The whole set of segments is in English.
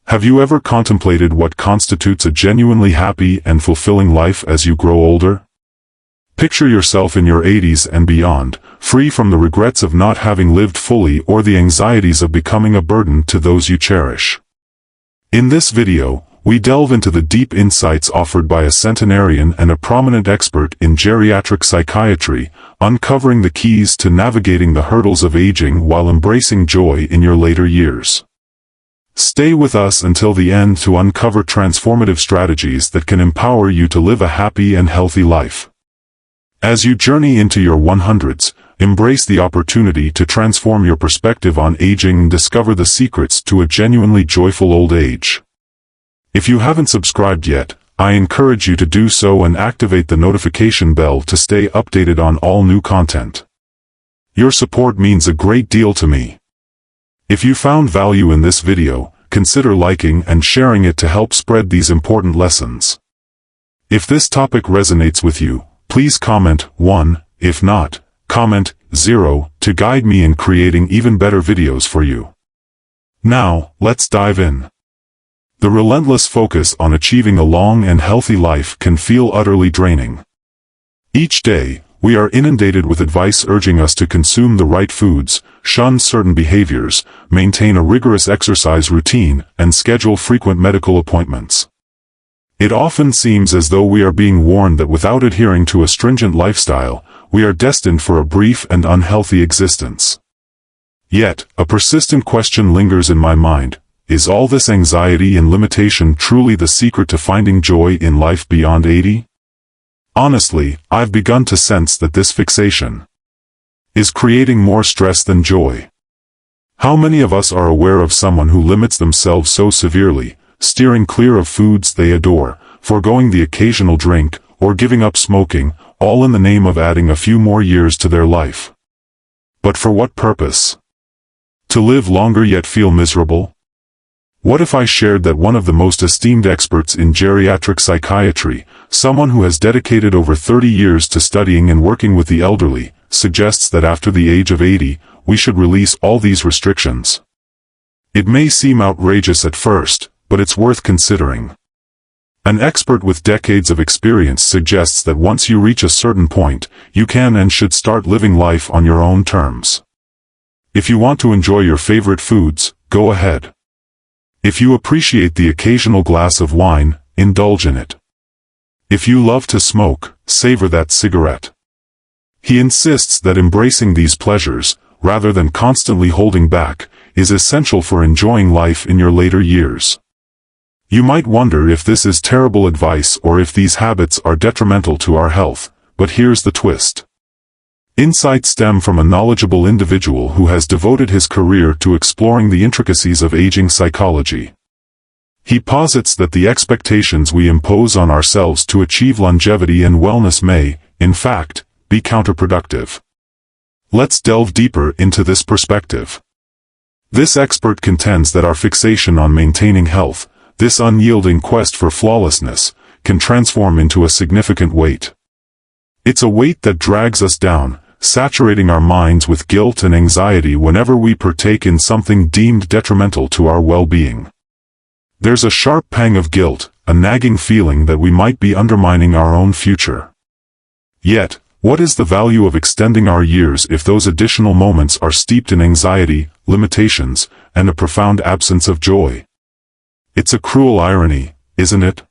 Have you ever contemplated what constitutes a genuinely happy and fulfilling life as you grow older? Picture yourself in your 80s and beyond, free from the regrets of not having lived fully or the anxieties of becoming a burden to those you cherish. In this video, we delve into the deep insights offered by a centenarian and a prominent expert in geriatric psychiatry, uncovering the keys to navigating the hurdles of aging while embracing joy in your later years. Stay with us until the end to uncover transformative strategies that can empower you to live a happy and healthy life. As you journey into your 100s, embrace the opportunity to transform your perspective on aging and discover the secrets to a genuinely joyful old age. If you haven't subscribed yet, I encourage you to do so and activate the notification bell to stay updated on all new content. Your support means a great deal to me. If you found value in this video, consider liking and sharing it to help spread these important lessons. If this topic resonates with you, please comment 1, if not, comment 0, to guide me in creating even better videos for you. Now, let's dive in. The relentless focus on achieving a long and healthy life can feel utterly draining. Each day, we are inundated with advice urging us to consume the right foods, shun certain behaviors, maintain a rigorous exercise routine, and schedule frequent medical appointments. It often seems as though we are being warned that without adhering to a stringent lifestyle, we are destined for a brief and unhealthy existence. Yet, a persistent question lingers in my mind: is all this anxiety and limitation truly the secret to finding joy in life beyond 80? Honestly, I've begun to sense that this fixation is creating more stress than joy. How many of us are aware of someone who limits themselves so severely, steering clear of foods they adore, foregoing the occasional drink, or giving up smoking, all in the name of adding a few more years to their life? But for what purpose? To live longer yet feel miserable? What if I shared that one of the most esteemed experts in geriatric psychiatry, someone who has dedicated over 30 years to studying and working with the elderly, suggests that after the age of 80, we should release all these restrictions? It may seem outrageous at first, but it's worth considering. An expert with decades of experience suggests that once you reach a certain point, you can and should start living life on your own terms. If you want to enjoy your favorite foods, go ahead. If you appreciate the occasional glass of wine, indulge in it. If you love to smoke, savor that cigarette. He insists that embracing these pleasures, rather than constantly holding back, is essential for enjoying life in your later years. You might wonder if this is terrible advice or if these habits are detrimental to our health, but here's the twist. Insights stem from a knowledgeable individual who has devoted his career to exploring the intricacies of aging psychology. He posits that the expectations we impose on ourselves to achieve longevity and wellness may, in fact, be counterproductive. Let's delve deeper into this perspective. This expert contends that our fixation on maintaining health, this unyielding quest for flawlessness, can transform into a significant weight. It's a weight that drags us down, saturating our minds with guilt and anxiety whenever we partake in something deemed detrimental to our well-being. There's a sharp pang of guilt, a nagging feeling that we might be undermining our own future. Yet, what is the value of extending our years if those additional moments are steeped in anxiety, limitations, and a profound absence of joy? It's a cruel irony, isn't it?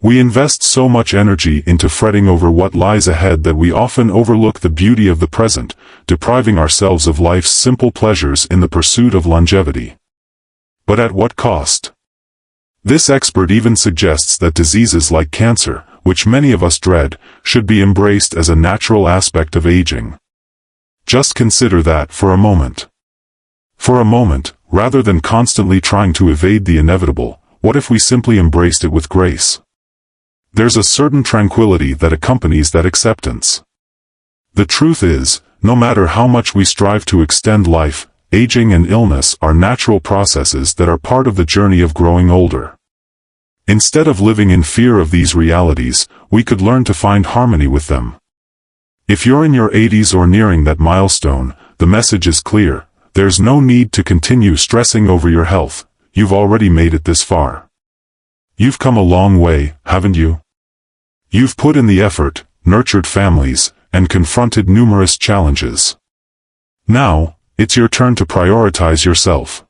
We invest so much energy into fretting over what lies ahead that we often overlook the beauty of the present, depriving ourselves of life's simple pleasures in the pursuit of longevity. But at what cost? This expert even suggests that diseases like cancer, which many of us dread, should be embraced as a natural aspect of aging. Just consider that for a moment. For a moment, rather than constantly trying to evade the inevitable, what if we simply embraced it with grace? There's a certain tranquility that accompanies that acceptance. The truth is, no matter how much we strive to extend life, aging and illness are natural processes that are part of the journey of growing older. Instead of living in fear of these realities, we could learn to find harmony with them. If you're in your 80s or nearing that milestone, the message is clear: there's no need to continue stressing over your health. you've already made it this far. You've come a long way, haven't you? You've put in the effort, nurtured families, and confronted numerous challenges. Now, it's your turn to prioritize yourself.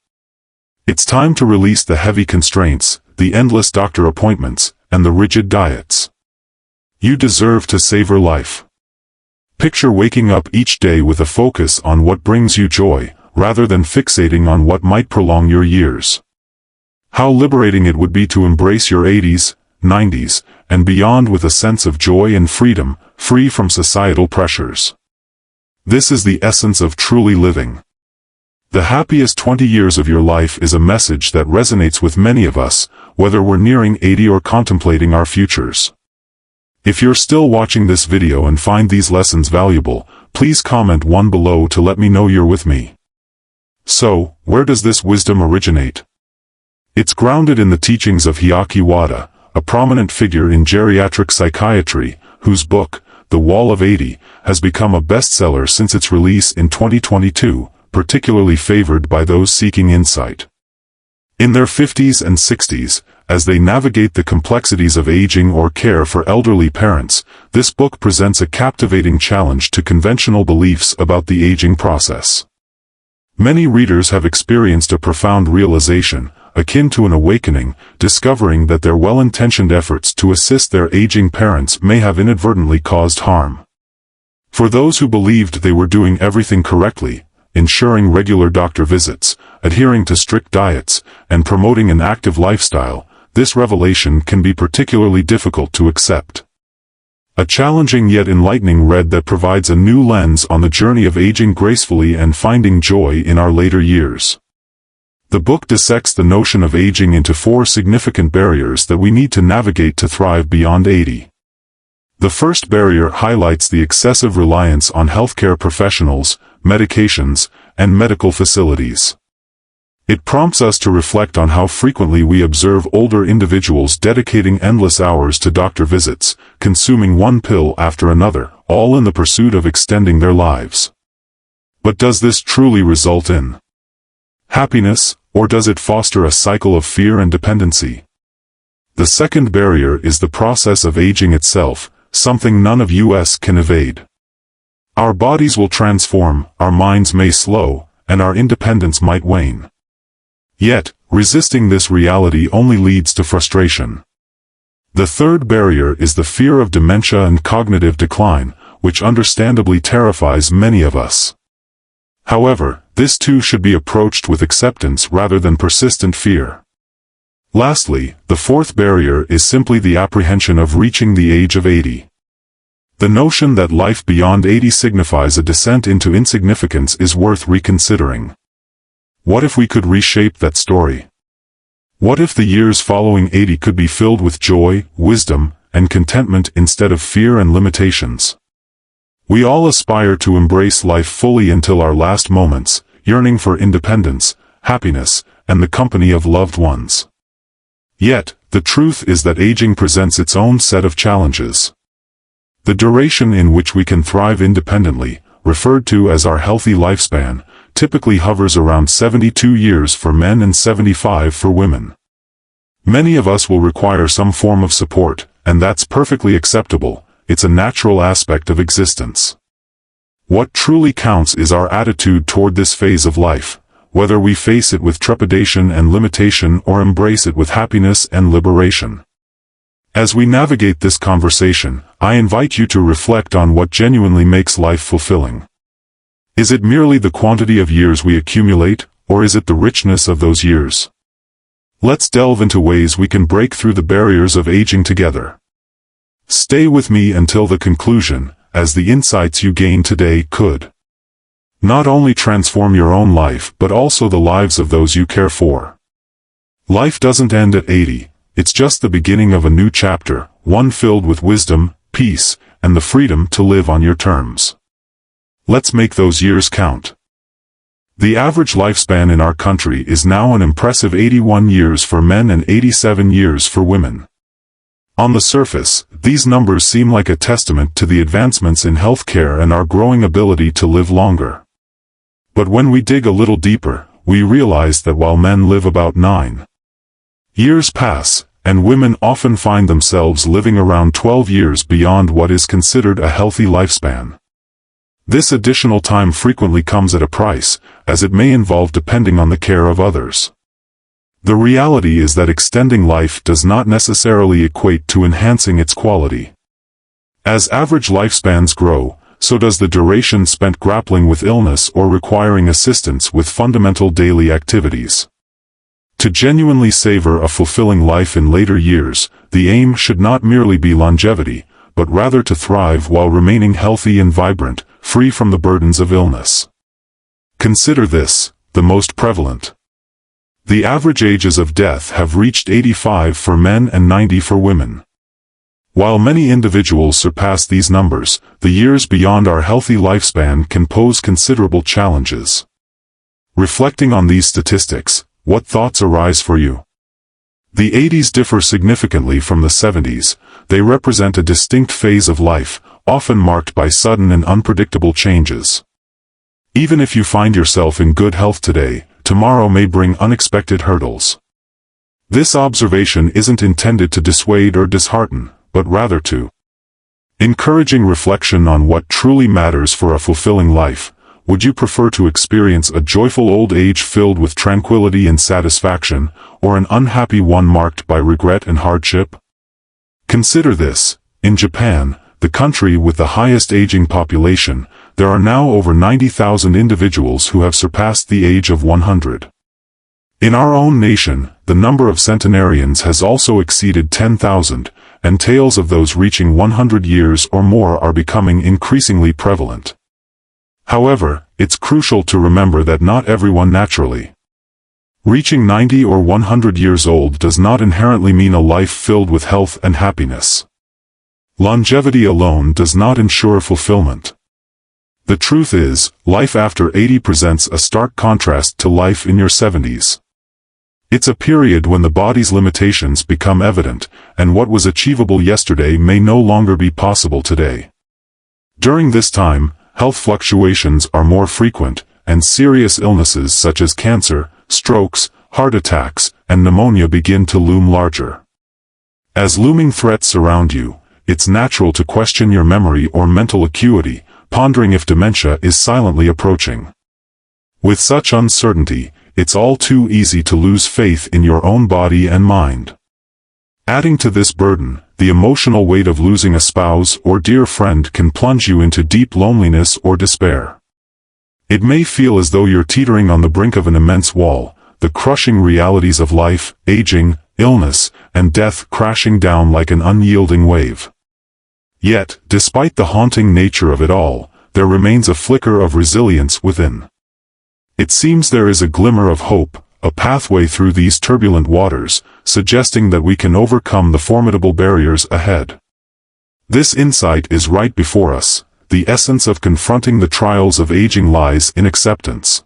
It's time to release the heavy constraints, the endless doctor appointments, and the rigid diets. You deserve to savor life. Picture waking up each day with a focus on what brings you joy, rather than fixating on what might prolong your years. How liberating it would be to embrace your 80s, 90s, and beyond with a sense of joy and freedom, free from societal pressures. This is the essence of truly living. The happiest 20 years of your life is a message that resonates with many of us, whether we're nearing 80 or contemplating our futures. If you're still watching this video and find these lessons valuable, please comment one below to let me know you're with me. So, where does this wisdom originate? It's grounded in the teachings of Hyaki Wada, a prominent figure in geriatric psychiatry, whose book, The Wall of 80, has become a bestseller since its release in 2022, particularly favored by those seeking insight. In their 50s and 60s, as they navigate the complexities of aging or care for elderly parents, this book presents a captivating challenge to conventional beliefs about the aging process. Many readers have experienced a profound realization, akin to an awakening, discovering that their well-intentioned efforts to assist their aging parents may have inadvertently caused harm. For those who believed they were doing everything correctly, ensuring regular doctor visits, adhering to strict diets, and promoting an active lifestyle, this revelation can be particularly difficult to accept. A challenging yet enlightening read that provides a new lens on the journey of aging gracefully and finding joy in our later years. The book dissects the notion of aging into 4 significant barriers that we need to navigate to thrive beyond 80. The first barrier highlights the excessive reliance on healthcare professionals, medications, and medical facilities. It prompts us to reflect on how frequently we observe older individuals dedicating endless hours to doctor visits, consuming one pill after another, all in the pursuit of extending their lives. But does this truly result in happiness, or does it foster a cycle of fear and dependency? The second barrier is the process of aging itself, something none of us can evade. Our bodies will transform, our minds may slow, and our independence might wane. Yet, resisting this reality only leads to frustration. The third barrier is the fear of dementia and cognitive decline, which understandably terrifies many of us. However, this too should be approached with acceptance rather than persistent fear. Lastly, the fourth barrier is simply the apprehension of reaching the age of 80. The notion that life beyond 80 signifies a descent into insignificance is worth reconsidering. What if we could reshape that story? What if the years following 80 could be filled with joy, wisdom, and contentment instead of fear and limitations? We all aspire to embrace life fully until our last moments, yearning for independence, happiness, and the company of loved ones. Yet, the truth is that aging presents its own set of challenges. The duration in which we can thrive independently, referred to as our healthy lifespan, typically hovers around 72 years for men and 75 for women. Many of us will require some form of support, and that's perfectly acceptable. It's a natural aspect of existence. What truly counts is our attitude toward this phase of life, whether we face it with trepidation and limitation or embrace it with happiness and liberation. As we navigate this conversation, I invite you to reflect on what genuinely makes life fulfilling. Is it merely the quantity of years we accumulate, or is it the richness of those years? Let's delve into ways we can break through the barriers of aging together. Stay with me until the conclusion, as the insights you gain today could not only transform your own life but also the lives of those you care for. Life doesn't end at 80, it's just the beginning of a new chapter, one filled with wisdom, peace, and the freedom to live on your terms. Let's make those years count. The average lifespan in our country is now an impressive 81 years for men and 87 years for women. On the surface, these numbers seem like a testament to the advancements in healthcare and our growing ability to live longer. But when we dig a little deeper, we realize that while men live about 9 years pass, and women often find themselves living around 12 years beyond what is considered a healthy lifespan. This additional time frequently comes at a price, as it may involve depending on the care of others. The reality is that extending life does not necessarily equate to enhancing its quality. As average lifespans grow, so does the duration spent grappling with illness or requiring assistance with fundamental daily activities. To genuinely savor a fulfilling life in later years, the aim should not merely be longevity, but rather to thrive while remaining healthy and vibrant, free from the burdens of illness. Consider this, the most prevalent. The average ages of death have reached 85 for men and 90 for women. While many individuals surpass these numbers, the years beyond our healthy lifespan can pose considerable challenges. Reflecting on these statistics, what thoughts arise for you? The 80s differ significantly from the 70s. They represent a distinct phase of life, often marked by sudden and unpredictable changes. Even if you find yourself in good health today, tomorrow may bring unexpected hurdles. This observation isn't intended to dissuade or dishearten, but rather to encouraging reflection on what truly matters for a fulfilling life. Would you prefer to experience a joyful old age filled with tranquility and satisfaction, or an unhappy one marked by regret and hardship? Consider this. In Japan, the country with the highest aging population, there are now over 90,000 individuals who have surpassed the age of 100. In our own nation, the number of centenarians has also exceeded 10,000, and tales of those reaching 100 years or more are becoming increasingly prevalent. However, it's crucial to remember that not everyone naturally reaching 90 or 100 years old does not inherently mean a life filled with health and happiness. Longevity alone does not ensure fulfillment. The truth is, life after 80 presents a stark contrast to life in your 70s. It's a period when the body's limitations become evident, and what was achievable yesterday may no longer be possible today. During this time, health fluctuations are more frequent, and serious illnesses such as cancer, strokes, heart attacks, and pneumonia begin to loom larger. As looming threats surround you, it's natural to question your memory or mental acuity, pondering if dementia is silently approaching. With such uncertainty, it's all too easy to lose faith in your own body and mind. Adding to this burden, the emotional weight of losing a spouse or dear friend can plunge you into deep loneliness or despair. It may feel as though you're teetering on the brink of an immense wall, the crushing realities of life, aging, illness, and death crashing down like an unyielding wave. Yet, despite the haunting nature of it all, there remains a flicker of resilience within. It seems there is a glimmer of hope, a pathway through these turbulent waters, suggesting that we can overcome the formidable barriers ahead. This insight is right before us. The essence of confronting the trials of aging lies in acceptance.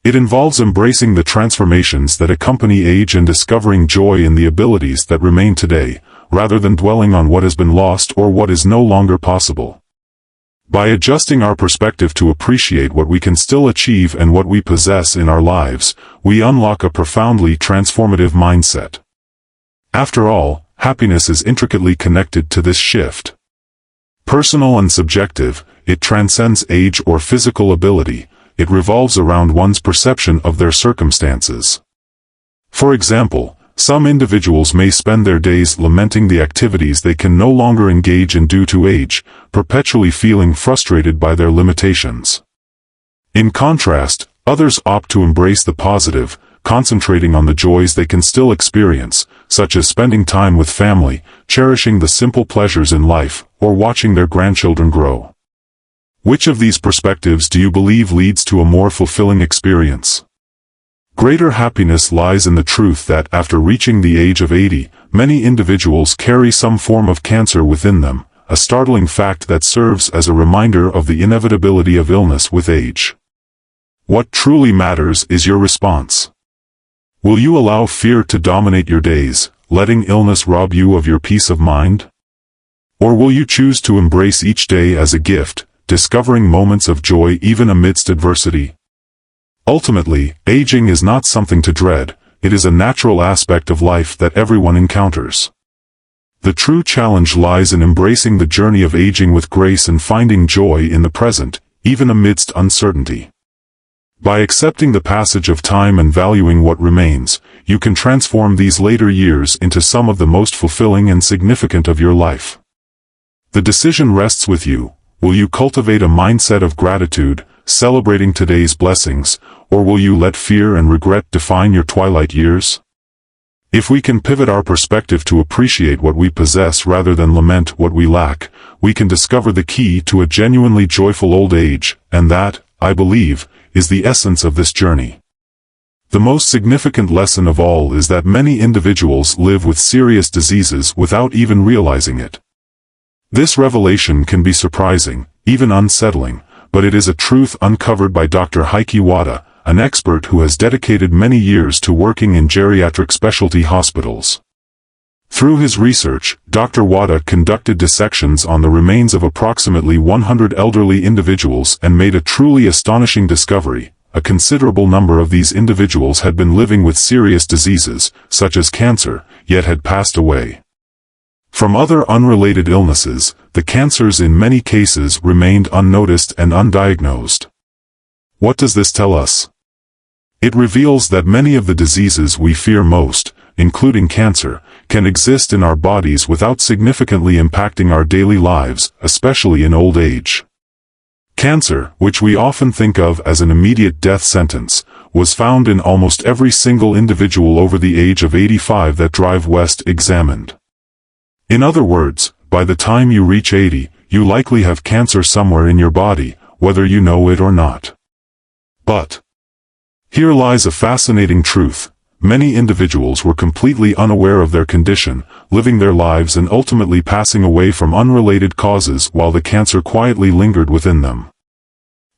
It involves embracing the transformations that accompany age and discovering joy in the abilities that remain today, rather than dwelling on what has been lost or what is no longer possible. By adjusting our perspective to appreciate what we can still achieve and what we possess in our lives, we unlock a profoundly transformative mindset. After all, happiness is intricately connected to this shift. Personal and subjective, it transcends age or physical ability. It revolves around one's perception of their circumstances. For example, some individuals may spend their days lamenting the activities they can no longer engage in due to age, perpetually feeling frustrated by their limitations. In contrast, others opt to embrace the positive, concentrating on the joys they can still experience, such as spending time with family, cherishing the simple pleasures in life, or watching their grandchildren grow. Which of these perspectives do you believe leads to a more fulfilling experience? Greater happiness lies in the truth that after reaching the age of 80, many individuals carry some form of cancer within them, a startling fact that serves as a reminder of the inevitability of illness with age. What truly matters is your response. Will you allow fear to dominate your days, letting illness rob you of your peace of mind? Or will you choose to embrace each day as a gift, discovering moments of joy even amidst adversity? Ultimately, aging is not something to dread, it is a natural aspect of life that everyone encounters. The true challenge lies in embracing the journey of aging with grace and finding joy in the present, even amidst uncertainty. By accepting the passage of time and valuing what remains, you can transform these later years into some of the most fulfilling and significant of your life. The decision rests with you. Will you cultivate a mindset of gratitude, celebrating today's blessings, or will you let fear and regret define your twilight years? If we can pivot our perspective to appreciate what we possess rather than lament what we lack, we can discover the key to a genuinely joyful old age, and that, I believe, is the essence of this journey. The most significant lesson of all is that many individuals live with serious diseases without even realizing it. This revelation can be surprising, even unsettling, but it is a truth uncovered by Dr. Heike Wada, an expert who has dedicated many years to working in geriatric specialty hospitals. Through his research, Dr. Wada conducted dissections on the remains of approximately 100 elderly individuals and made a truly astonishing discovery. A considerable number of these individuals had been living with serious diseases, such as cancer, yet had passed away. From other unrelated illnesses, the cancers in many cases remained unnoticed and undiagnosed. What does this tell us? It reveals that many of the diseases we fear most, including cancer, can exist in our bodies without significantly impacting our daily lives, especially in old age. Cancer, which we often think of as an immediate death sentence, was found in almost every single individual over the age of 85 that Drive West examined. In other words, by the time you reach 80, you likely have cancer somewhere in your body, whether you know it or not. But here lies a fascinating truth. Many individuals were completely unaware of their condition, living their lives and ultimately passing away from unrelated causes while the cancer quietly lingered within them.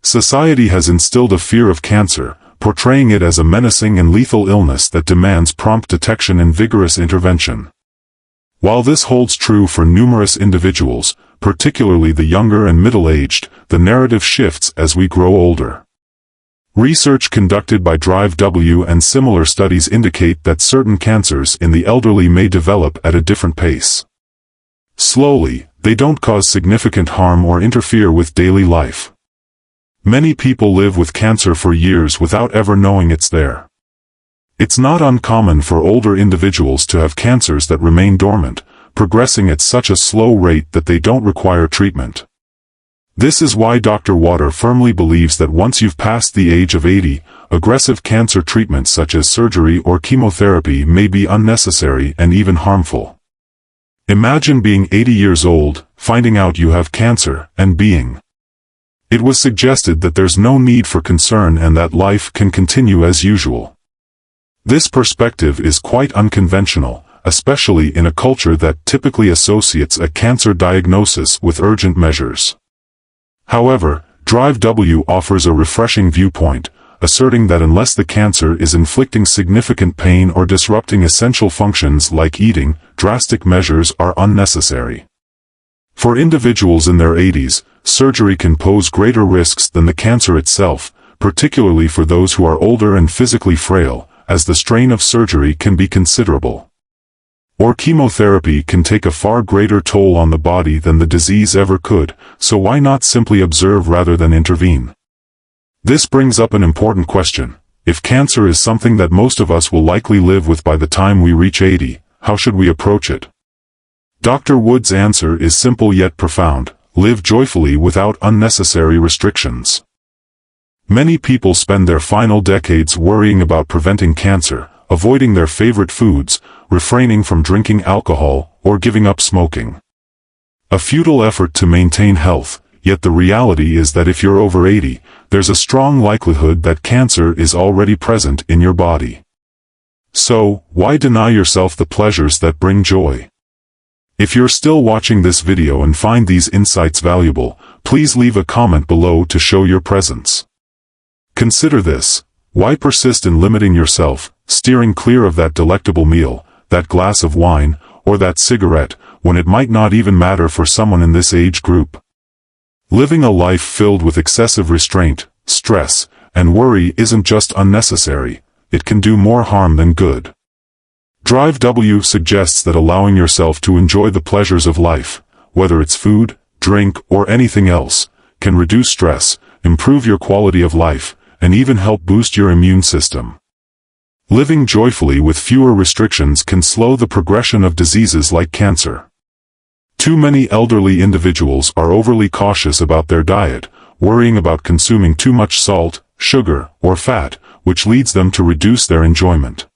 Society has instilled a fear of cancer, portraying it as a menacing and lethal illness that demands prompt detection and vigorous intervention. While this holds true for numerous individuals, particularly the younger and middle-aged, the narrative shifts as we grow older. Research conducted by Drive W and similar studies indicate that certain cancers in the elderly may develop at a different pace. Slowly, they don't cause significant harm or interfere with daily life. Many people live with cancer for years without ever knowing it's there. It's not uncommon for older individuals to have cancers that remain dormant, progressing at such a slow rate that they don't require treatment. This is why Dr. Wada firmly believes that once you've passed the age of 80, aggressive cancer treatments such as surgery or chemotherapy may be unnecessary and even harmful. Imagine being 80 years old, finding out you have cancer, and being. It was suggested that there's no need for concern and that life can continue as usual. This perspective is quite unconventional, especially in a culture that typically associates a cancer diagnosis with urgent measures. However, Drive W offers a refreshing viewpoint, asserting that unless the cancer is inflicting significant pain or disrupting essential functions like eating, drastic measures are unnecessary. For individuals in their 80s, surgery can pose greater risks than the cancer itself, particularly for those who are older and physically frail, as the strain of surgery can be considerable. Or chemotherapy can take a far greater toll on the body than the disease ever could, so why not simply observe rather than intervene? This brings up an important question. If cancer is something that most of us will likely live with by the time we reach 80, how should we approach it? Dr. Wood's answer is simple yet profound: live joyfully without unnecessary restrictions. Many people spend their final decades worrying about preventing cancer, avoiding their favorite foods, refraining from drinking alcohol, or giving up smoking. A futile effort to maintain health, yet the reality is that if you're over 80, there's a strong likelihood that cancer is already present in your body. So, why deny yourself the pleasures that bring joy? If you're still watching this video and find these insights valuable, please leave a comment below to show your presence. Consider this: why persist in limiting yourself, steering clear of that delectable meal, that glass of wine, or that cigarette, when it might not even matter for someone in this age group? Living a life filled with excessive restraint, stress, and worry isn't just unnecessary, it can do more harm than good. Drive W suggests that allowing yourself to enjoy the pleasures of life, whether it's food, drink, or anything else, can reduce stress, improve your quality of life, and even help boost your immune system. Living joyfully with fewer restrictions can slow the progression of diseases like cancer. Too many elderly individuals are overly cautious about their diet, worrying about consuming too much salt, sugar, or fat, which leads them to reduce their enjoyment.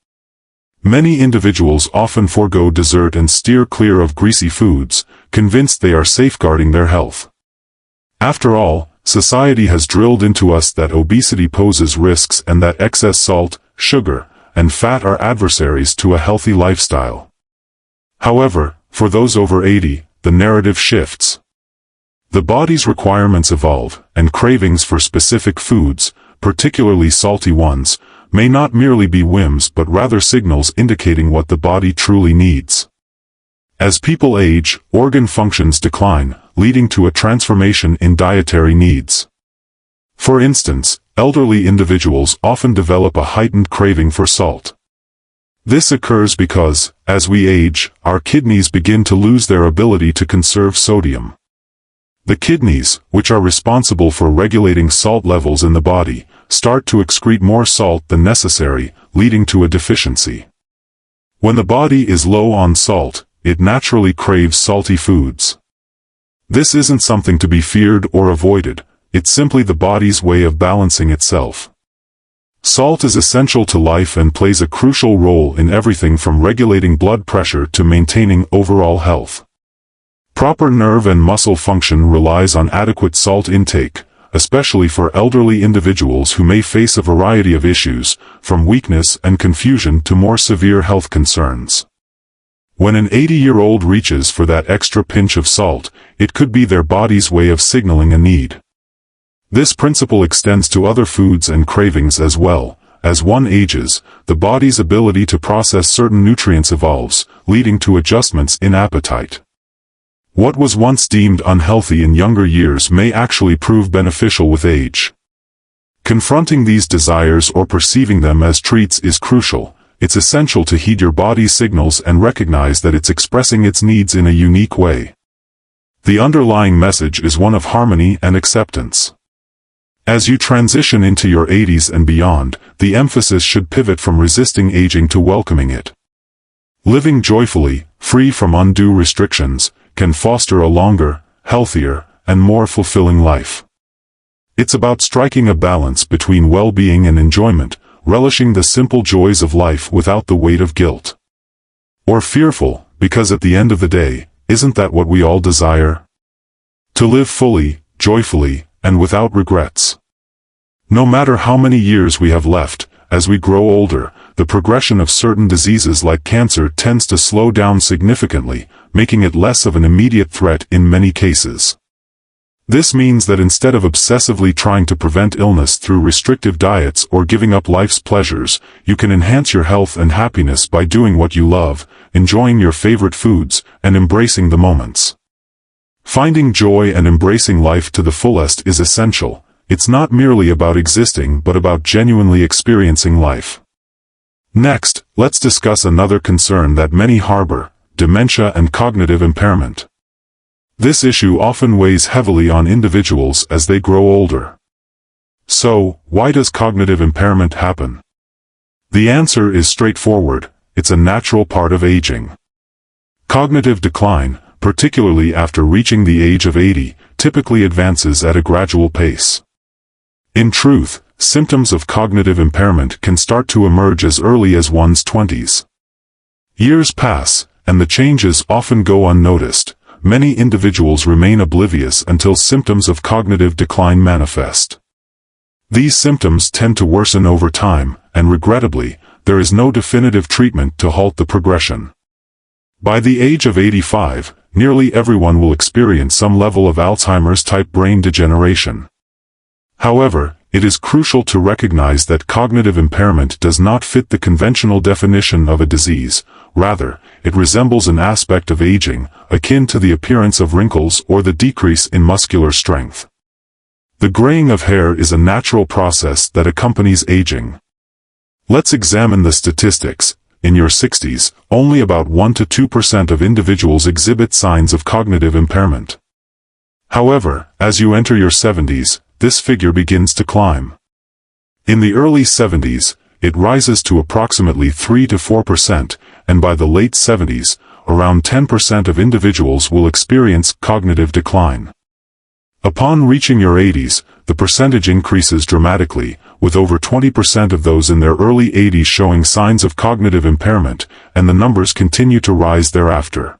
Many individuals often forego dessert and steer clear of greasy foods, convinced they are safeguarding their health. After all, society has drilled into us that obesity poses risks and that excess salt, sugar, and fat are adversaries to a healthy lifestyle. However, for those over 80, the narrative shifts. The body's requirements evolve, and cravings for specific foods, particularly salty ones, may not merely be whims but rather signals indicating what the body truly needs. As people age, organ functions decline, leading to a transformation in dietary needs. For instance, elderly individuals often develop a heightened craving for salt. This occurs because, as we age, our kidneys begin to lose their ability to conserve sodium. The kidneys, which are responsible for regulating salt levels in the body, start to excrete more salt than necessary, leading to a deficiency. When the body is low on salt, it naturally craves salty foods. This isn't something to be feared or avoided, it's simply the body's way of balancing itself. Salt is essential to life and plays a crucial role in everything from regulating blood pressure to maintaining overall health. Proper nerve and muscle function relies on adequate salt intake, especially for elderly individuals who may face a variety of issues, from weakness and confusion to more severe health concerns. When an 80-year-old reaches for that extra pinch of salt, it could be their body's way of signaling a need. This principle extends to other foods and cravings as well. As one ages, the body's ability to process certain nutrients evolves, leading to adjustments in appetite. What was once deemed unhealthy in younger years may actually prove beneficial with age. Confronting these desires or perceiving them as treats is crucial. It's essential to heed your body's signals and recognize that it's expressing its needs in a unique way. The underlying message is one of harmony and acceptance. As you transition into your 80s and beyond, the emphasis should pivot from resisting aging to welcoming it. Living joyfully, free from undue restrictions, can foster a longer, healthier, and more fulfilling life. It's about striking a balance between well-being and enjoyment, relishing the simple joys of life without the weight of guilt. Or fearful, because at the end of the day, isn't that what we all desire? To live fully, joyfully, and without regrets. No matter how many years we have left, as we grow older, the progression of certain diseases like cancer tends to slow down significantly, making it less of an immediate threat in many cases. This means that instead of obsessively trying to prevent illness through restrictive diets or giving up life's pleasures, you can enhance your health and happiness by doing what you love, enjoying your favorite foods, and embracing the moments. Finding joy and embracing life to the fullest is essential. It's not merely about existing but about genuinely experiencing life. Next, let's discuss another concern that many harbor: dementia and cognitive impairment. This issue often weighs heavily on individuals as they grow older. So, why does cognitive impairment happen? The answer is straightforward: it's a natural part of aging. Cognitive decline, particularly after reaching the age of 80, typically advances at a gradual pace. In truth, symptoms of cognitive impairment can start to emerge as early as one's 20s. Years pass, and the changes often go unnoticed. Many individuals remain oblivious until symptoms of cognitive decline manifest. These symptoms tend to worsen over time, and regrettably, there is no definitive treatment to halt the progression. By the age of 85, nearly everyone will experience some level of Alzheimer's-type brain degeneration. However, it is crucial to recognize that cognitive impairment does not fit the conventional definition of a disease. Rather, it resembles an aspect of aging, akin to the appearance of wrinkles or the decrease in muscular strength. The graying of hair is a natural process that accompanies aging. Let's examine the statistics. In your 60s, only about 1 to 2% of individuals exhibit signs of cognitive impairment. However, as you enter your 70s, this figure begins to climb. In the early 70s, it rises to approximately 3 to 4%, and by the late 70s, around 10% of individuals will experience cognitive decline. Upon reaching your 80s, the percentage increases dramatically, with over 20% of those in their early 80s showing signs of cognitive impairment, and the numbers continue to rise thereafter.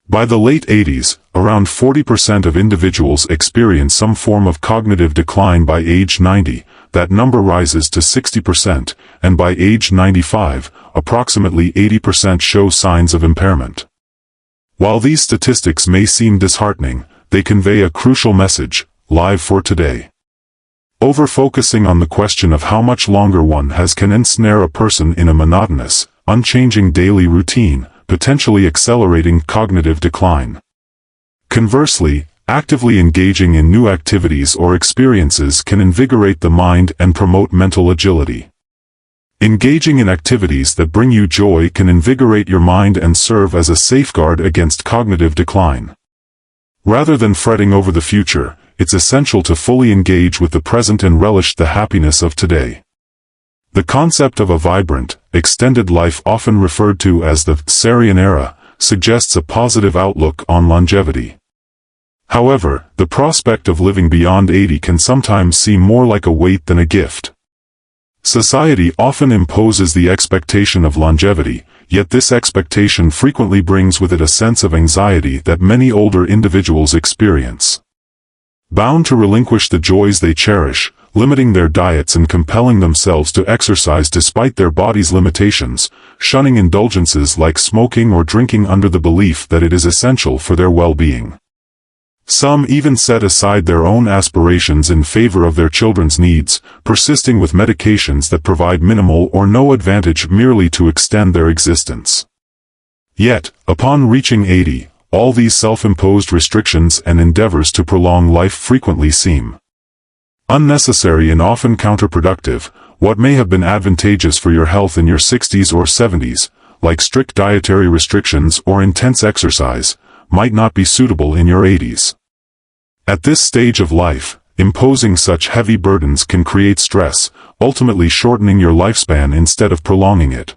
By the late 80s, around 40% of individuals experience some form of cognitive decline. By age 90, that number rises to 60%, and by age 95, approximately 80% show signs of impairment. While these statistics may seem disheartening, they convey a crucial message, live for today. Over-focusing on the question of how much longer one has can ensnare a person in a monotonous, unchanging daily routine, potentially accelerating cognitive decline. Conversely, actively engaging in new activities or experiences can invigorate the mind and promote mental agility. Engaging in activities that bring you joy can invigorate your mind and serve as a safeguard against cognitive decline. Rather than fretting over the future, it's essential to fully engage with the present and relish the happiness of today. The concept of a vibrant, extended life, often referred to as the centenarian era, suggests a positive outlook on longevity. However, the prospect of living beyond 80 can sometimes seem more like a weight than a gift. Society often imposes the expectation of longevity, yet this expectation frequently brings with it a sense of anxiety that many older individuals experience. Bound to relinquish the joys they cherish, limiting their diets and compelling themselves to exercise despite their body's limitations, shunning indulgences like smoking or drinking under the belief that it is essential for their well-being. Some even set aside their own aspirations in favor of their children's needs, persisting with medications that provide minimal or no advantage merely to extend their existence. Yet, upon reaching 80, all these self-imposed restrictions and endeavors to prolong life frequently seem unnecessary and often counterproductive. What may have been advantageous for your health in your 60s or 70s, like strict dietary restrictions or intense exercise, might not be suitable in your 80s. At this stage of life, imposing such heavy burdens can create stress, ultimately shortening your lifespan instead of prolonging it.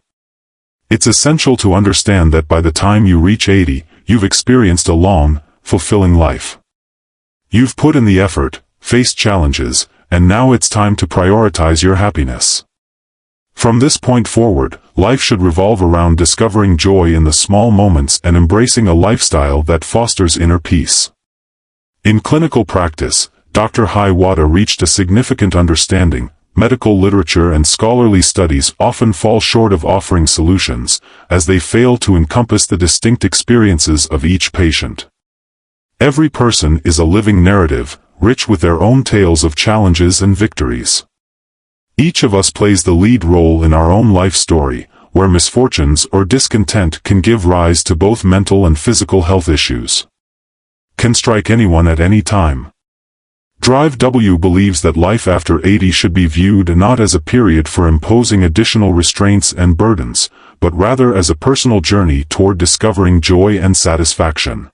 It's essential to understand that by the time you reach 80, you've experienced a long, fulfilling life. You've put in the effort, faced challenges, and now it's time to prioritize your happiness. From this point forward, life should revolve around discovering joy in the small moments and embracing a lifestyle that fosters inner peace. In clinical practice, Dr. Hiawatha reached a significant understanding. Medical literature and scholarly studies often fall short of offering solutions, as they fail to encompass the distinct experiences of each patient. Every person is a living narrative, rich with their own tales of challenges and victories. Each of us plays the lead role in our own life story, where misfortunes or discontent can give rise to both mental and physical health issues. Can strike anyone at any time. Drive W believes that life after 80 should be viewed not as a period for imposing additional restraints and burdens, but rather as a personal journey toward discovering joy and satisfaction.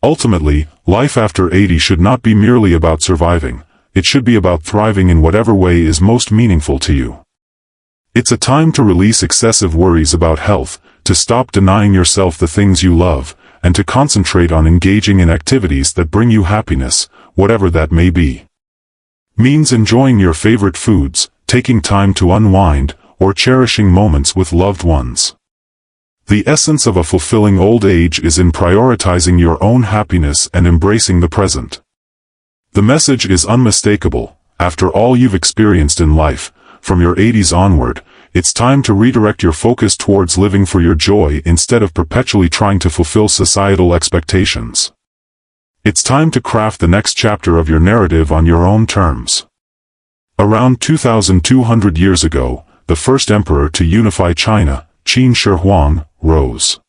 Ultimately, life after 80 should not be merely about surviving. It should be about thriving in whatever way is most meaningful to you. It's a time to release excessive worries about health, to stop denying yourself the things you love, and to concentrate on engaging in activities that bring you happiness, whatever that may be. Means enjoying your favorite foods, taking time to unwind, or cherishing moments with loved ones. The essence of a fulfilling old age is in prioritizing your own happiness and embracing the present. The message is unmistakable. After all you've experienced in life, from your 80s onward, it's time to redirect your focus towards living for your joy instead of perpetually trying to fulfill societal expectations. It's time to craft the next chapter of your narrative on your own terms. Around 2,200 years ago, the first emperor to unify China, Qin Shi Huang, rose.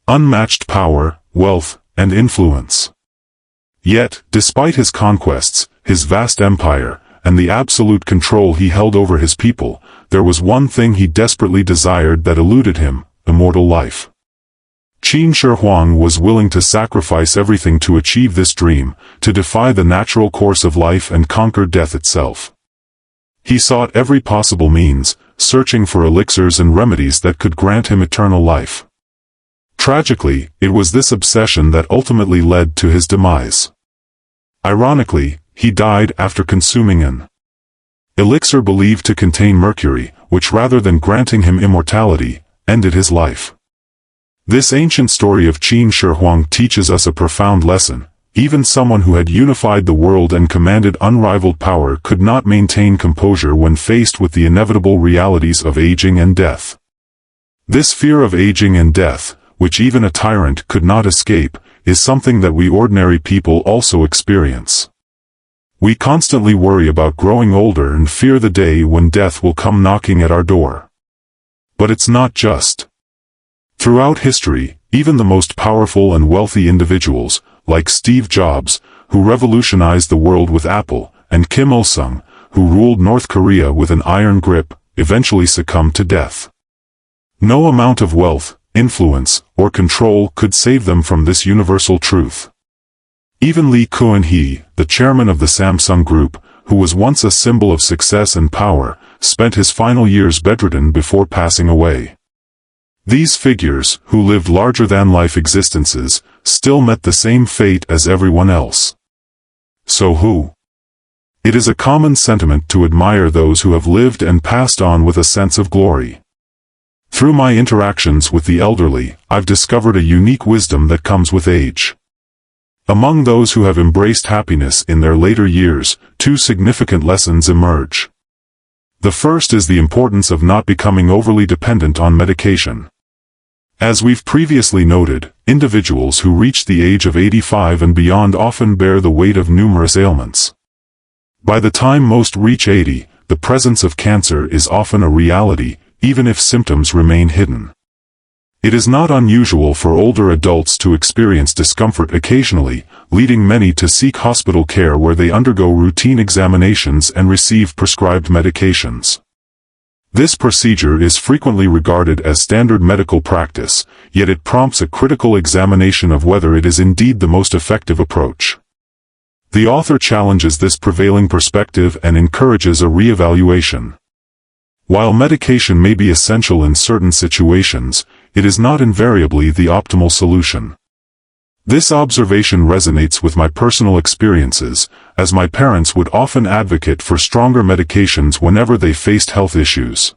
Unmatched power, wealth, and influence. Yet, despite his conquests, his vast empire, and the absolute control he held over his people, there was one thing he desperately desired that eluded him: immortal life. Qin Shi Huang was willing to sacrifice everything to achieve this dream, to defy the natural course of life and conquer death itself. He sought every possible means, searching for elixirs and remedies that could grant him eternal life. Tragically, it was this obsession that ultimately led to his demise. Ironically, he died after consuming an elixir believed to contain mercury, which rather than granting him immortality, ended his life. This ancient story of Qin Shi Huang teaches us a profound lesson. Even someone who had unified the world and commanded unrivaled power could not maintain composure when faced with the inevitable realities of aging and death. This fear of aging and death, which even a tyrant could not escape, is something that we ordinary people also experience. We constantly worry about growing older and fear the day when death will come knocking at our door. But it's not just. Throughout history, even the most powerful and wealthy individuals, like Steve Jobs, who revolutionized the world with Apple, and Kim Il-sung, who ruled North Korea with an iron grip, eventually succumbed to death. No amount of wealth, influence, or control could save them from this universal truth. Even Lee Kuan-hee, the chairman of the Samsung Group, who was once a symbol of success and power, spent his final years bedridden before passing away. These figures, who lived larger-than-life existences, still met the same fate as everyone else. So who? It is a common sentiment to admire those who have lived and passed on with a sense of glory. Through my interactions with the elderly, I've discovered a unique wisdom that comes with age. Among those who have embraced happiness in their later years, two significant lessons emerge. The first is the importance of not becoming overly dependent on medication. As we've previously noted, individuals who reach the age of 85 and beyond often bear the weight of numerous ailments. By the time most reach 80, the presence of cancer is often a reality, even if symptoms remain hidden. It is not unusual for older adults to experience discomfort occasionally, leading many to seek hospital care where they undergo routine examinations and receive prescribed medications. This procedure is frequently regarded as standard medical practice, yet it prompts a critical examination of whether it is indeed the most effective approach. The author challenges this prevailing perspective and encourages a re-evaluation. While medication may be essential in certain situations, it is not invariably the optimal solution. This observation resonates with my personal experiences, as my parents would often advocate for stronger medications whenever they faced health issues.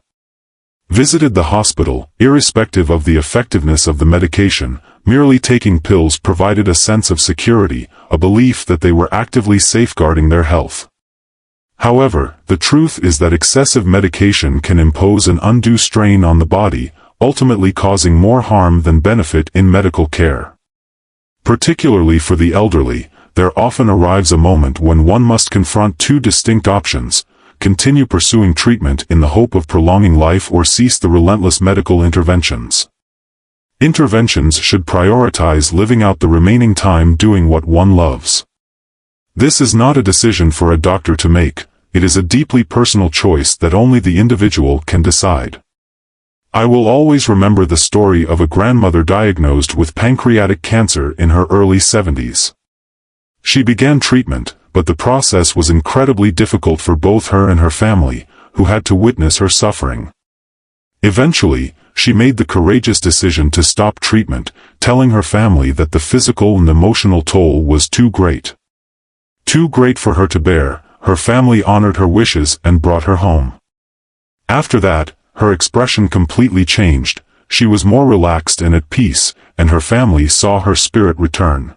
Visited the hospital, irrespective of the effectiveness of the medication, merely taking pills provided a sense of security, a belief that they were actively safeguarding their health. However, the truth is that excessive medication can impose an undue strain on the body, ultimately causing more harm than benefit in medical care. Particularly for the elderly, there often arrives a moment when one must confront two distinct options: continue pursuing treatment in the hope of prolonging life or cease the relentless medical interventions. Interventions should prioritize living out the remaining time doing what one loves. This is not a decision for a doctor to make, it is a deeply personal choice that only the individual can decide. I will always remember the story of a grandmother diagnosed with pancreatic cancer in her early 70s. She began treatment, but the process was incredibly difficult for both her and her family, who had to witness her suffering. Eventually, she made the courageous decision to stop treatment, telling her family that the physical and emotional toll was too great. Too great for her to bear. Her family honored her wishes and brought her home. After that, her expression completely changed. She was more relaxed and at peace, and her family saw her spirit return.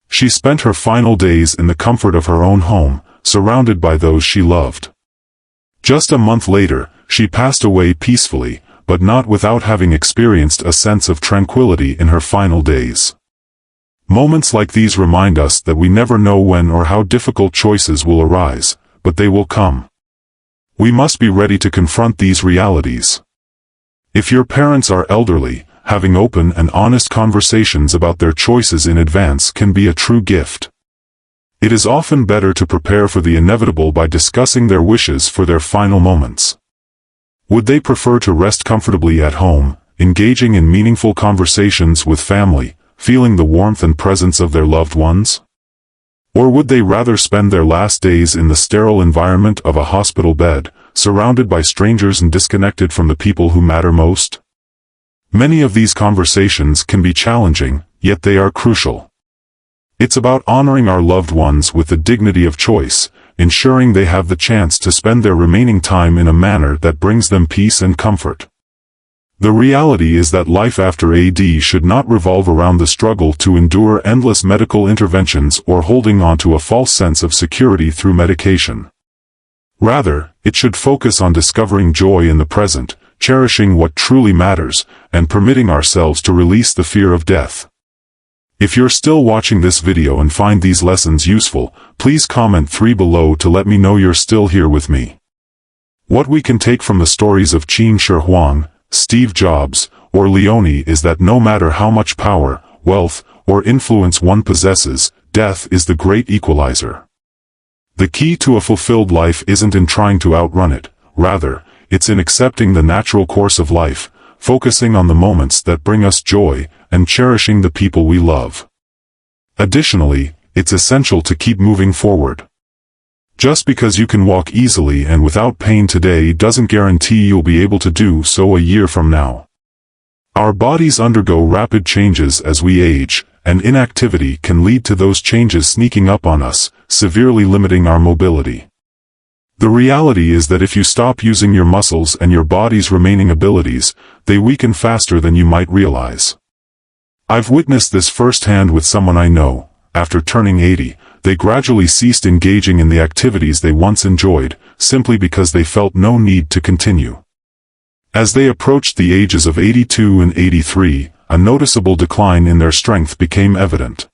She spent her final days in the comfort of her own home, surrounded by those she loved. Just a month later, she passed away peacefully, but not without having experienced a sense of tranquility in her final days. Moments like these remind us that we never know when or how difficult choices will arise, but they will come. We must be ready to confront these realities. If your parents are elderly, having open and honest conversations about their choices in advance can be a true gift. It is often better to prepare for the inevitable by discussing their wishes for their final moments. Would they prefer to rest comfortably at home, engaging in meaningful conversations with family, feeling the warmth and presence of their loved ones? Or would they rather spend their last days in the sterile environment of a hospital bed, surrounded by strangers and disconnected from the people who matter most? Many of these conversations can be challenging, yet they are crucial. It's about honoring our loved ones with the dignity of choice, ensuring they have the chance to spend their remaining time in a manner that brings them peace and comfort. The reality is that life after AD should not revolve around the struggle to endure endless medical interventions or holding on to a false sense of security through medication. Rather, it should focus on discovering joy in the present, cherishing what truly matters, and permitting ourselves to release the fear of death. If you're still watching this video and find these lessons useful, please comment 3 below to let me know you're still here with me. What we can take from the stories of Qin Shi Huang, Steve Jobs, or Leone is that no matter how much power, wealth, or influence one possesses, death is the great equalizer. The key to a fulfilled life isn't in trying to outrun it, rather, it's in accepting the natural course of life, focusing on the moments that bring us joy, and cherishing the people we love. Additionally, it's essential to keep moving forward. Just because you can walk easily and without pain today doesn't guarantee you'll be able to do so a year from now. Our bodies undergo rapid changes as we age, and inactivity can lead to those changes sneaking up on us, severely limiting our mobility. The reality is that if you stop using your muscles and your body's remaining abilities, they weaken faster than you might realize. I've witnessed this firsthand with someone I know. After turning 80, they gradually ceased engaging in the activities they once enjoyed, simply because they felt no need to continue. As they approached the ages of 82 and 83, a noticeable decline in their strength became evident.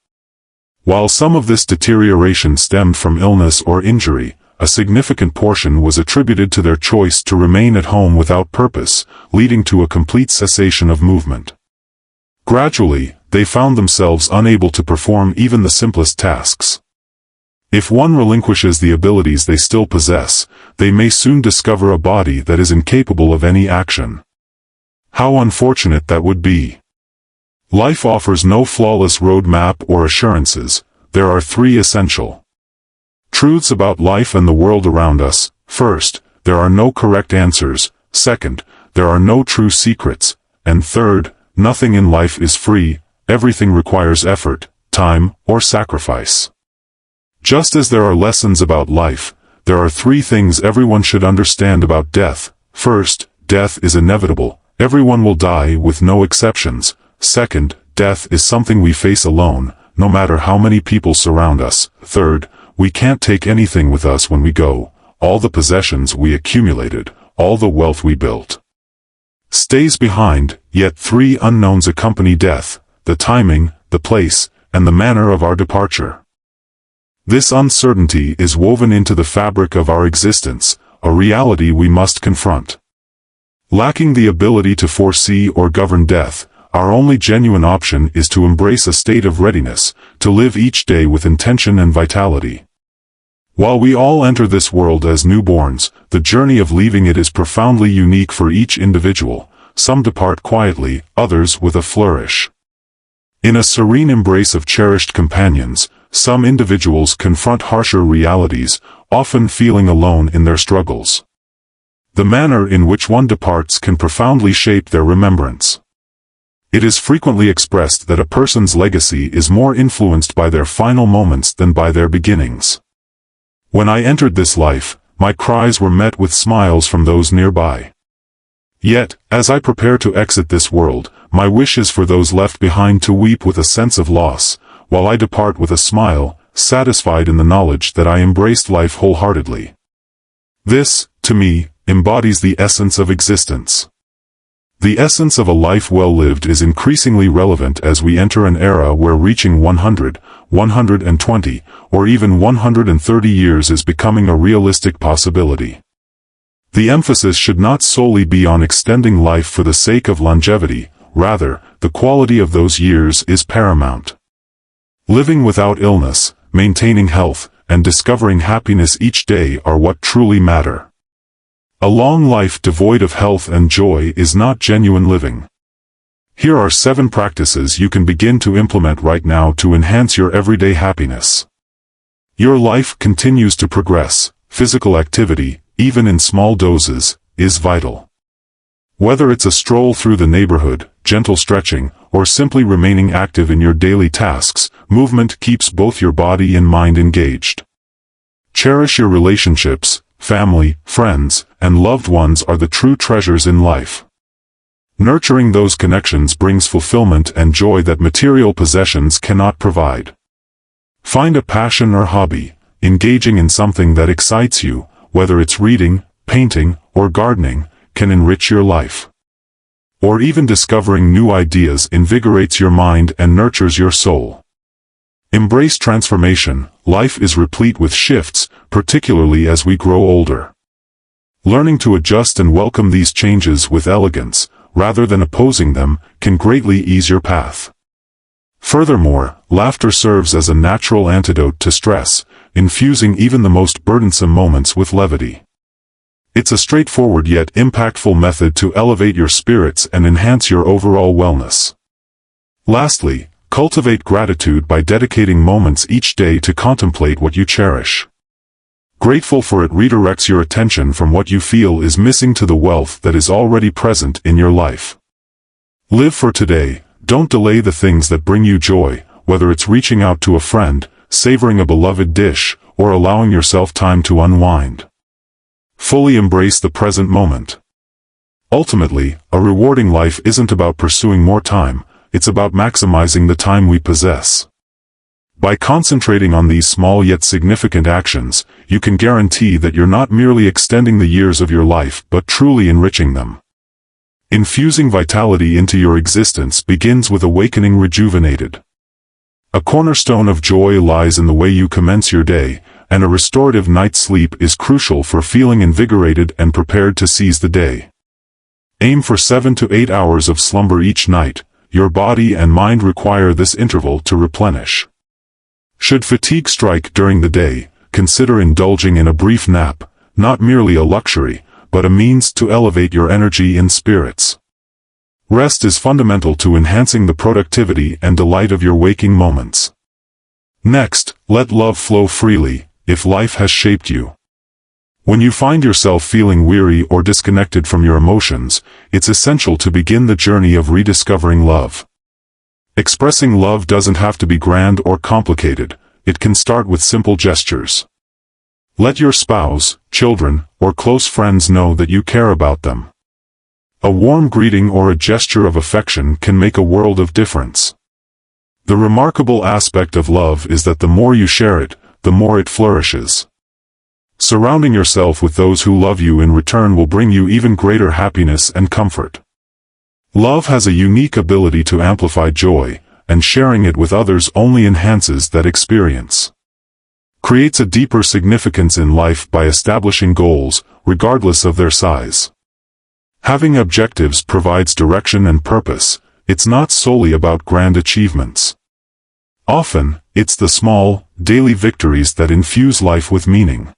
While some of this deterioration stemmed from illness or injury, a significant portion was attributed to their choice to remain at home without purpose, leading to a complete cessation of movement. Gradually, they found themselves unable to perform even the simplest tasks. If one relinquishes the abilities they still possess, they may soon discover a body that is incapable of any action. How unfortunate that would be. Life offers no flawless roadmap or assurances. There are 3 essential truths about life and the world around us. First, there are no correct answers. Second, there are no true secrets. And third, nothing in life is free. Everything requires effort, time, or sacrifice. Just as there are lessons about life, there are 3 things everyone should understand about death. First, death is inevitable. Everyone will die with no exceptions. Second, death is something we face alone, no matter how many people surround us. Third, we can't take anything with us when we go. All the possessions we accumulated, all the wealth we built, stays behind, yet 3 unknowns accompany death: the timing, the place, and the manner of our departure. This uncertainty is woven into the fabric of our existence, a reality we must confront. Lacking the ability to foresee or govern death, our only genuine option is to embrace a state of readiness, to live each day with intention and vitality. While we all enter this world as newborns, the journey of leaving it is profoundly unique for each individual. Some depart quietly, others with a flourish. In a serene embrace of cherished companions, some individuals confront harsher realities, often feeling alone in their struggles. The manner in which one departs can profoundly shape their remembrance. It is frequently expressed that a person's legacy is more influenced by their final moments than by their beginnings. When I entered this life, my cries were met with smiles from those nearby. Yet, as I prepare to exit this world, my wish is for those left behind to weep with a sense of loss, while I depart with a smile, satisfied in the knowledge that I embraced life wholeheartedly. This, to me, embodies the essence of existence. The essence of a life well lived is increasingly relevant as we enter an era where reaching 100, 120, or even 130 years is becoming a realistic possibility. The emphasis should not solely be on extending life for the sake of longevity, rather, the quality of those years is paramount. Living without illness, maintaining health, and discovering happiness each day are what truly matter. A long life devoid of health and joy is not genuine living. Here are 7 practices you can begin to implement right now to enhance your everyday happiness. Your life continues to progress. Physical activity, even in small doses, is vital. Whether it's a stroll through the neighborhood, gentle stretching, or simply remaining active in your daily tasks, movement keeps both your body and mind engaged. Cherish your relationships. Family, friends, and loved ones are the true treasures in life. Nurturing those connections brings fulfillment and joy that material possessions cannot provide. Find a passion or hobby. Engaging in something that excites you, whether it's reading, painting, or gardening, can enrich your life. Or even discovering new ideas invigorates your mind and nurtures your soul. Embrace transformation. Life is replete with shifts, particularly as we grow older. Learning to adjust and welcome these changes with elegance, rather than opposing them, can greatly ease your path. Furthermore, laughter serves as a natural antidote to stress, infusing even the most burdensome moments with levity. It's a straightforward yet impactful method to elevate your spirits and enhance your overall wellness. Lastly, cultivate gratitude by dedicating moments each day to contemplate what you cherish. Grateful for it redirects your attention from what you feel is missing to the wealth that is already present in your life. Live for today. Don't delay the things that bring you joy, whether it's reaching out to a friend, savoring a beloved dish, or allowing yourself time to unwind. Fully embrace the present moment. Ultimately, a rewarding life isn't about pursuing more time, it's about maximizing the time we possess. By concentrating on these small yet significant actions, you can guarantee that you're not merely extending the years of your life but truly enriching them. Infusing vitality into your existence begins with awakening rejuvenated. A cornerstone of joy lies in the way you commence your day, and a restorative night's sleep is crucial for feeling invigorated and prepared to seize the day. Aim for 7 to 8 hours of slumber each night. Your body and mind require this interval to replenish. Should fatigue strike during the day, consider indulging in a brief nap, not merely a luxury, but a means to elevate your energy and spirits. Rest is fundamental to enhancing the productivity and delight of your waking moments. Next, let love flow freely. If life has shaped you. When you find yourself feeling weary or disconnected from your emotions, it's essential to begin the journey of rediscovering love. Expressing love doesn't have to be grand or complicated. It can start with simple gestures. Let your spouse, children, or close friends know that you care about them. A warm greeting or a gesture of affection can make a world of difference. The remarkable aspect of love is that the more you share it, the more it flourishes. Surrounding yourself with those who love you in return will bring you even greater happiness and comfort. Love has a unique ability to amplify joy, and sharing it with others only enhances that experience. Creates a deeper significance in life by establishing goals, regardless of their size. Having objectives provides direction and purpose. It's not solely about grand achievements. Often, it's the small, daily victories that infuse life with meaning.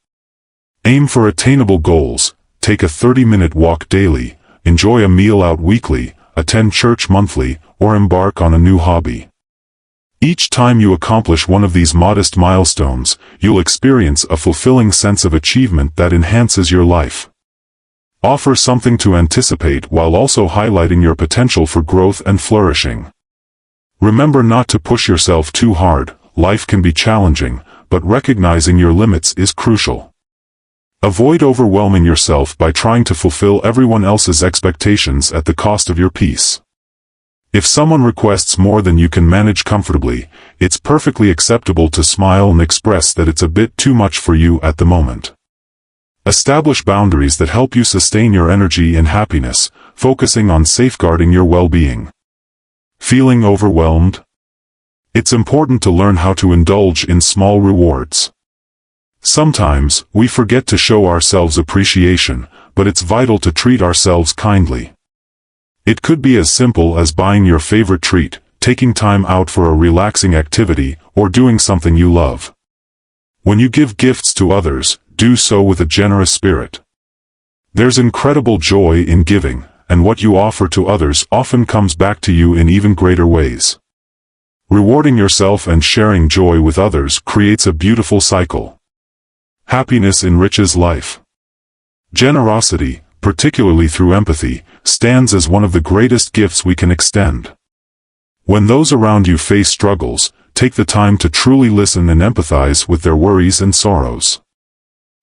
Aim for attainable goals. Take a 30-minute walk daily, enjoy a meal out weekly, attend church monthly, or embark on a new hobby. Each time you accomplish one of these modest milestones, you'll experience a fulfilling sense of achievement that enhances your life. Offer something to anticipate while also highlighting your potential for growth and flourishing. Remember not to push yourself too hard. Life can be challenging, but recognizing your limits is crucial. Avoid overwhelming yourself by trying to fulfill everyone else's expectations at the cost of your peace. If someone requests more than you can manage comfortably, it's perfectly acceptable to smile and express that it's a bit too much for you at the moment. Establish boundaries that help you sustain your energy and happiness, focusing on safeguarding your well-being. Feeling overwhelmed? It's important to learn how to indulge in small rewards. Sometimes, we forget to show ourselves appreciation, but it's vital to treat ourselves kindly. It could be as simple as buying your favorite treat, taking time out for a relaxing activity, or doing something you love. When you give gifts to others, do so with a generous spirit. There's incredible joy in giving, and what you offer to others often comes back to you in even greater ways. Rewarding yourself and sharing joy with others creates a beautiful cycle. Happiness enriches life. Generosity, particularly through empathy, stands as one of the greatest gifts we can extend. When those around you face struggles, take the time to truly listen and empathize with their worries and sorrows.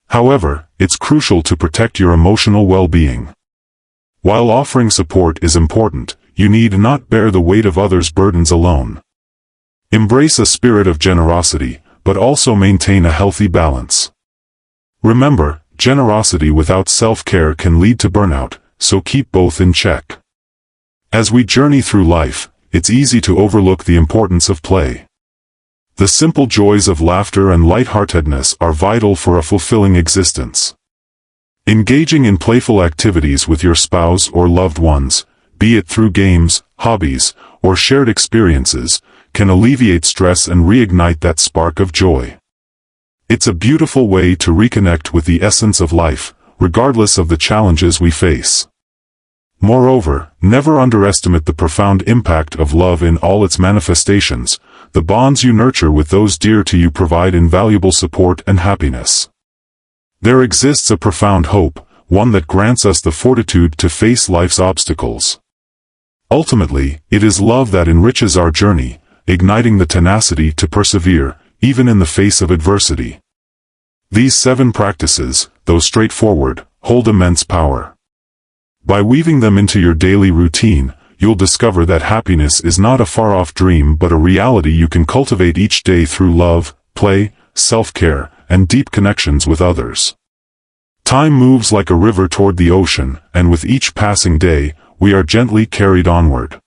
However, it's crucial to protect your emotional well-being. While offering support is important, you need not bear the weight of others' burdens alone. Embrace a spirit of generosity, but also maintain a healthy balance. Remember, generosity without self-care can lead to burnout, so keep both in check. As we journey through life, it's easy to overlook the importance of play. The simple joys of laughter and lightheartedness are vital for a fulfilling existence. Engaging in playful activities with your spouse or loved ones, be it through games, hobbies, or shared experiences, can alleviate stress and reignite that spark of joy. It's a beautiful way to reconnect with the essence of life, regardless of the challenges we face. Moreover, never underestimate the profound impact of love in all its manifestations. The bonds you nurture with those dear to you provide invaluable support and happiness. There exists a profound hope, one that grants us the fortitude to face life's obstacles. Ultimately, it is love that enriches our journey, igniting the tenacity to persevere, even in the face of adversity. These 7 practices, though straightforward, hold immense power. By weaving them into your daily routine, you'll discover that happiness is not a far-off dream but a reality you can cultivate each day through love, play, self-care, and deep connections with others. Time moves like a river toward the ocean, and with each passing day, we are gently carried onward.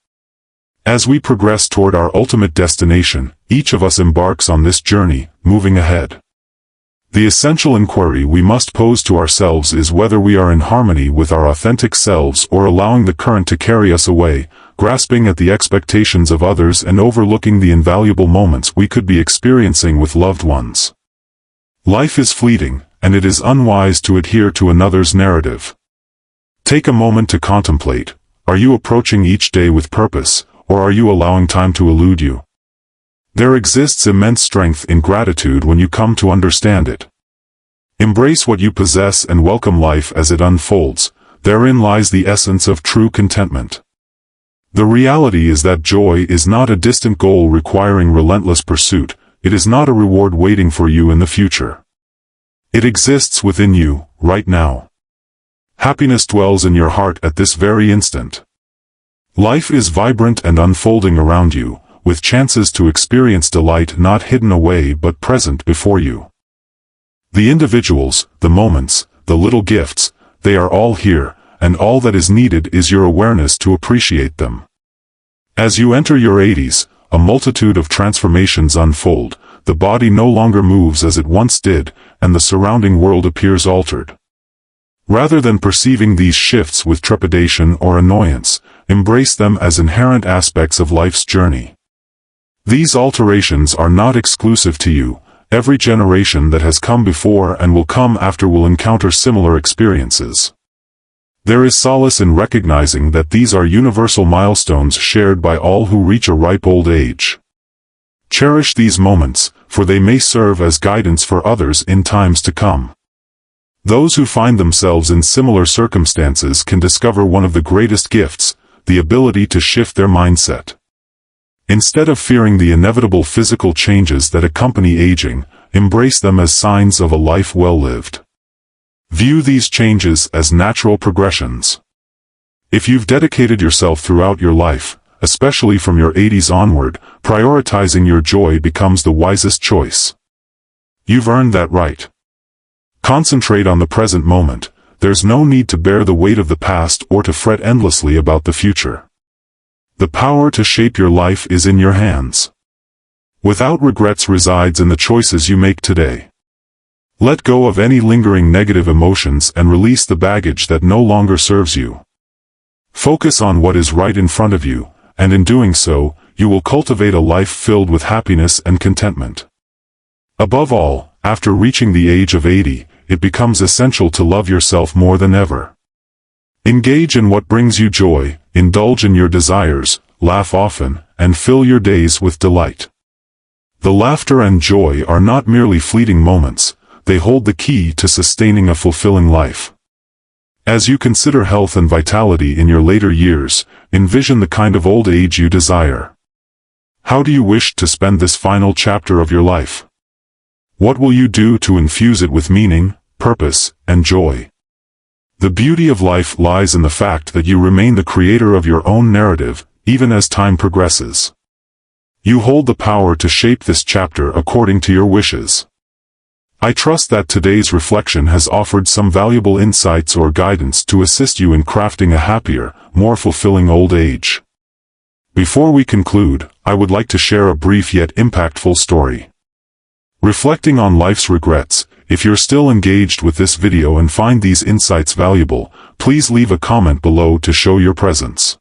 As we progress toward our ultimate destination, each of us embarks on this journey, moving ahead. The essential inquiry we must pose to ourselves is whether we are in harmony with our authentic selves or allowing the current to carry us away, grasping at the expectations of others and overlooking the invaluable moments we could be experiencing with loved ones. Life is fleeting, and it is unwise to adhere to another's narrative. Take a moment to contemplate. Are you approaching each day with purpose, or are you allowing time to elude you? There exists immense strength in gratitude when you come to understand it. Embrace what you possess and welcome life as it unfolds. Therein lies the essence of true contentment. The reality is that joy is not a distant goal requiring relentless pursuit. It is not a reward waiting for you in the future. It exists within you, right now. Happiness dwells in your heart at this very instant. Life is vibrant and unfolding around you, with chances to experience delight not hidden away but present before you. The individuals, the moments, the little gifts, they are all here, and all that is needed is your awareness to appreciate them. As you enter your 80s, a multitude of transformations unfold. The body no longer moves as it once did, and the surrounding world appears altered. Rather than perceiving these shifts with trepidation or annoyance, embrace them as inherent aspects of life's journey. These alterations are not exclusive to you. Every generation that has come before and will come after will encounter similar experiences. There is solace in recognizing that these are universal milestones shared by all who reach a ripe old age. Cherish these moments, for they may serve as guidance for others in times to come. Those who find themselves in similar circumstances can discover one of the greatest gifts, the ability to shift their mindset. Instead of fearing the inevitable physical changes that accompany aging, embrace them as signs of a life well lived. View these changes as natural progressions. If you've dedicated yourself throughout your life, especially from your 80s onward, prioritizing your joy becomes the wisest choice. You've earned that right. Concentrate on the present moment. There's no need to bear the weight of the past or to fret endlessly about the future. The power to shape your life is in your hands. Without regrets resides in the choices you make today. Let go of any lingering negative emotions and release the baggage that no longer serves you. Focus on what is right in front of you, and in doing so, you will cultivate a life filled with happiness and contentment. Above all, after reaching the age of 80, it becomes essential to love yourself more than ever. Engage in what brings you joy, indulge in your desires, laugh often, and fill your days with delight. The laughter and joy are not merely fleeting moments, they hold the key to sustaining a fulfilling life. As you consider health and vitality in your later years, envision the kind of old age you desire. How do you wish to spend this final chapter of your life? What will you do to infuse it with meaning, purpose, and joy? The beauty of life lies in the fact that you remain the creator of your own narrative, even as time progresses. You hold the power to shape this chapter according to your wishes. I trust that today's reflection has offered some valuable insights or guidance to assist you in crafting a happier, more fulfilling old age. Before we conclude, I would like to share a brief yet impactful story. Reflecting on life's regrets, if you're still engaged with this video and find these insights valuable, please leave a comment below to show your presence.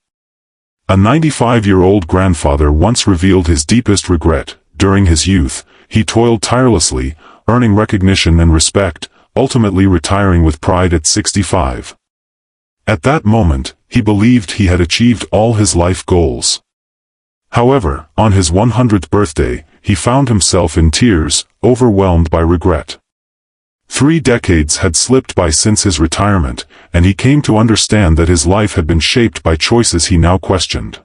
A 95-year-old grandfather once revealed his deepest regret. During his youth, he toiled tirelessly, earning recognition and respect, ultimately retiring with pride at 65. At that moment, he believed he had achieved all his life goals. However, on his 100th birthday, he found himself in tears, overwhelmed by regret. 3 decades had slipped by since his retirement, and he came to understand that his life had been shaped by choices he now questioned.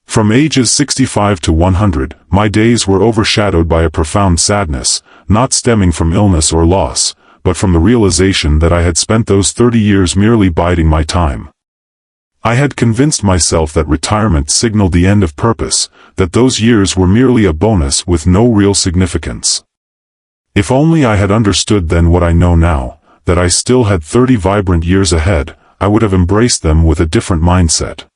From ages 65 to 100, my days were overshadowed by a profound sadness, not stemming from illness or loss, but from the realization that I had spent those 30 years merely biding my time. I had convinced myself that retirement signaled the end of purpose, that those years were merely a bonus with no real significance. If only I had understood then what I know now, that I still had 30 vibrant years ahead, I would have embraced them with a different mindset.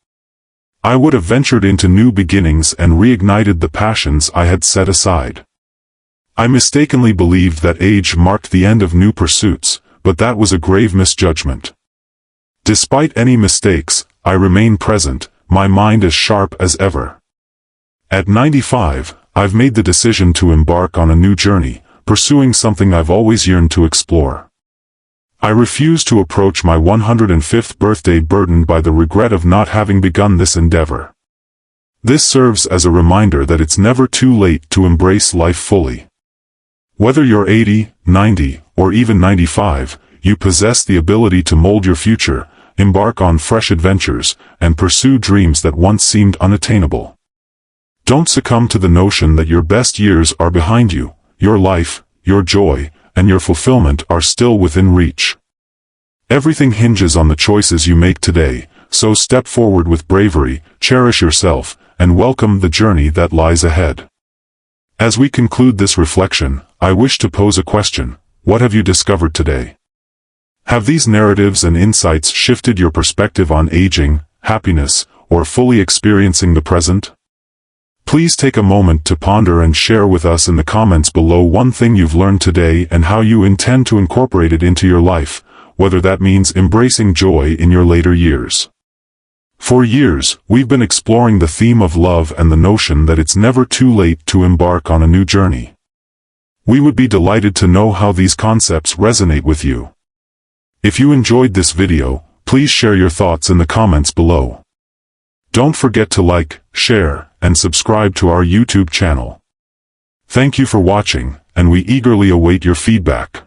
I would have ventured into new beginnings and reignited the passions I had set aside. I mistakenly believed that age marked the end of new pursuits, but that was a grave misjudgment. Despite any mistakes, I remain present, my mind as sharp as ever. At 95, I've made the decision to embark on a new journey, pursuing something I've always yearned to explore. I refuse to approach my 105th birthday burdened by the regret of not having begun this endeavor. This serves as a reminder that it's never too late to embrace life fully. Whether you're 80, 90, or even 95, you possess the ability to mold your future, embark on fresh adventures, and pursue dreams that once seemed unattainable. Don't succumb to the notion that your best years are behind you. Your life, your joy, and your fulfillment are still within reach. Everything hinges on the choices you make today, so step forward with bravery, cherish yourself, and welcome the journey that lies ahead. As we conclude this reflection, I wish to pose a question: what have you discovered today? Have these narratives and insights shifted your perspective on aging, happiness, or fully experiencing the present? Please take a moment to ponder and share with us in the comments below one thing you've learned today and how you intend to incorporate it into your life, whether that means embracing joy in your later years. For years, we've been exploring the theme of love and the notion that it's never too late to embark on a new journey. We would be delighted to know how these concepts resonate with you. If you enjoyed this video, please share your thoughts in the comments below. Don't forget to like, share, and subscribe to our YouTube channel. Thank you for watching, and we eagerly await your feedback.